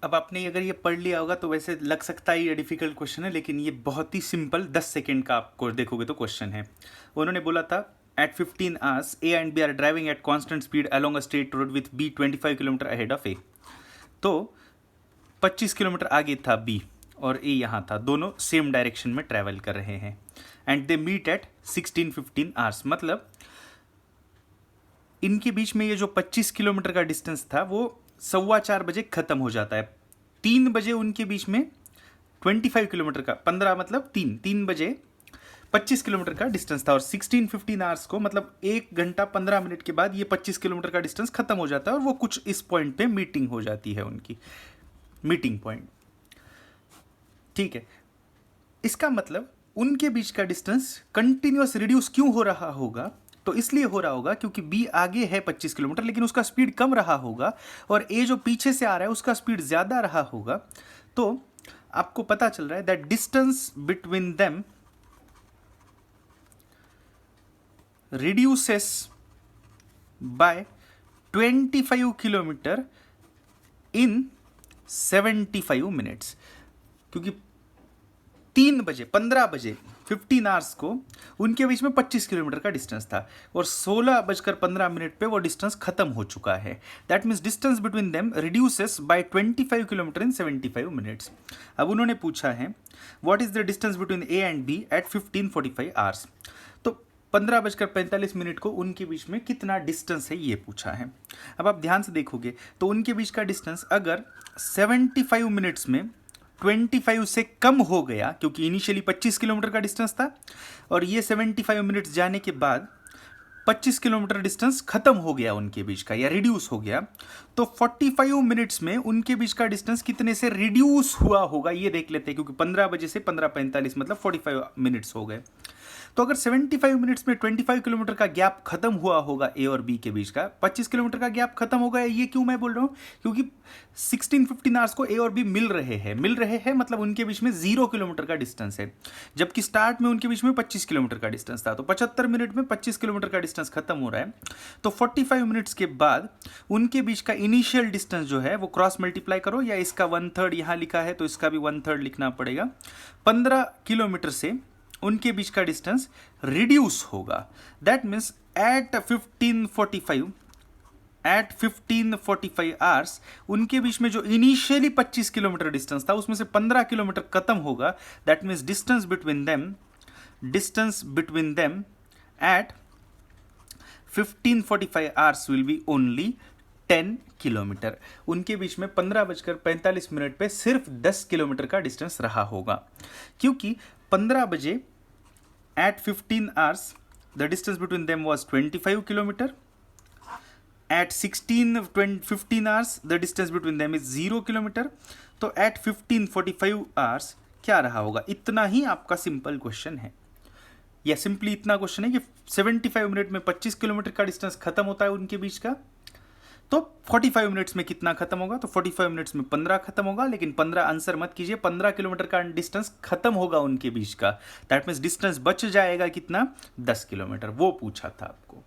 अब आपने अगर ये पढ़ लिया होगा तो वैसे लग सकता है ये डिफिकल्ट क्वेश्चन है, लेकिन ये बहुत ही सिंपल 10 सेकेंड का आपको देखोगे तो क्वेश्चन है। उन्होंने बोला था at 15 hours A and B are driving at constant speed along a straight road with B 25 kilometre ahead of A. तो 25 किलोमीटर आगे था बी और ए यहाँ था, दोनों सेम डायरेक्शन में ट्रैवल कर रहे हैं। And they meet at 16-15 hours, मतलब इनके बीच में ये जो 25 किलोमीटर का डिस्टेंस था वो 4:15 बजे खत्म हो जाता है। 3 बजे उनके बीच में 25 किलोमीटर का 15 मतलब 3 बजे 25 किलोमीटर का डिस्टेंस था, और 16-15 आवर्स को मतलब 1 घंटा 15 मिनट के बाद ये 25 किलोमीटर का डिस्टेंस खत्म हो जाता है और वो कुछ इस पॉइंट पे मीटिंग हो जाती है, उनकी मीटिंग पॉइंट। ठीक है, इसका मतलब उनके बीच का डिस्टेंस कंटिन्यूअस रिड्यूस क्यों हो रहा होगा? तो इसलिए हो रहा होगा क्योंकि बी आगे है 25 किलोमीटर, लेकिन उसका स्पीड कम रहा होगा, और ए जो पीछे से आ रहा है उसका स्पीड ज़्यादा रहा होगा। तो आपको पता चल रहा है that distance between them reduces by 25 kilometre in 75 minutes, क्योंकि 3 बजे 15 बजे 15 आवर्स को उनके बीच में 25 किलोमीटर का डिस्टेंस था और 16:15 पे वो डिस्टेंस खत्म हो चुका है। That means distance between them reduces by 25 kilometre in 75 minutes. अब उन्होंने पूछा है what is the distance between A and B at 15:45 hours. तो 15:45 को उनके बीच में कितना डिस्टेंस है ये पूछा है। अब आप ध्यान से देखोगे तो उनके बीच का डिस्टेंस अगर 75 मिनट्स में 25 से कम हो गया, क्योंकि इनिशियली 25 किलोमीटर का डिस्टेंस था और ये 75 मिनट्स जाने के बाद 25 किलोमीटर डिस्टेंस खत्म हो गया उनके बीच का या रिड्यूस हो गया, तो 45 मिनट्स में उनके बीच का डिस्टेंस कितने से रिड्यूस हुआ होगा ये देख लेते हैं, क्योंकि 15 बजे से 15:45 मतलब 45 मिनट्स हो गए। तो अगर 75 मिनट्स में 25 किलोमीटर का गैप खत्म हुआ होगा ए और बी के बीच का, 25 किलोमीटर का गैप खत्म हो गया, ये क्यों मैं बोल रहा हूँ? क्योंकि 16-15 आवर्स को ए और बी मिल रहे हैं मतलब उनके बीच में 0 किलोमीटर का डिस्टेंस है, जबकि स्टार्ट में उनके बीच में 25 किलोमीटर का डिस्टेंस था। तो 75 मिनट में 25 किलोमीटर का डिस्टेंस खत्म हो रहा है, तो 45 मिनट्स के बाद उनके बीच का इनिशियल डिस्टेंस जो है वो क्रॉस मल्टीप्लाई करो, या इसका 1/3 यहाँ लिखा है तो इसका भी 1/3 लिखना पड़ेगा। 15 किलोमीटर से उनके बीच का डिस्टेंस रिड्यूस होगा। दैट मीन्स एट 15:45 आवर्स उनके बीच में जो इनिशियली 25 किलोमीटर डिस्टेंस था उसमें से 15 किलोमीटर खत्म होगा। That means distance between them at 15:45 hours will be only 10 kilometre. उनके बीच में 15:45 पे सिर्फ 10 किलोमीटर का डिस्टेंस रहा होगा, क्योंकि 15 बजे at 15 hours the distance between them was 25 kilometer. At 15 hours the distance between them is 0 kilometer. तो at 15:45 hours क्या रहा होगा? इतना ही आपका सिंपल क्वेश्चन है, या सिंपली इतना क्वेश्चन है कि 75 मिनट में 25 किलोमीटर का डिस्टेंस खत्म होता है उनके बीच का, तो 45 मिनट्स में कितना खत्म होगा? तो 45 मिनट्स में 15 खत्म होगा, लेकिन 15 आंसर मत कीजिए, 15 किलोमीटर का डिस्टेंस खत्म होगा उनके बीच का। दैट मीन्स डिस्टेंस बच जाएगा कितना? 10 किलोमीटर। वो पूछा था आपको।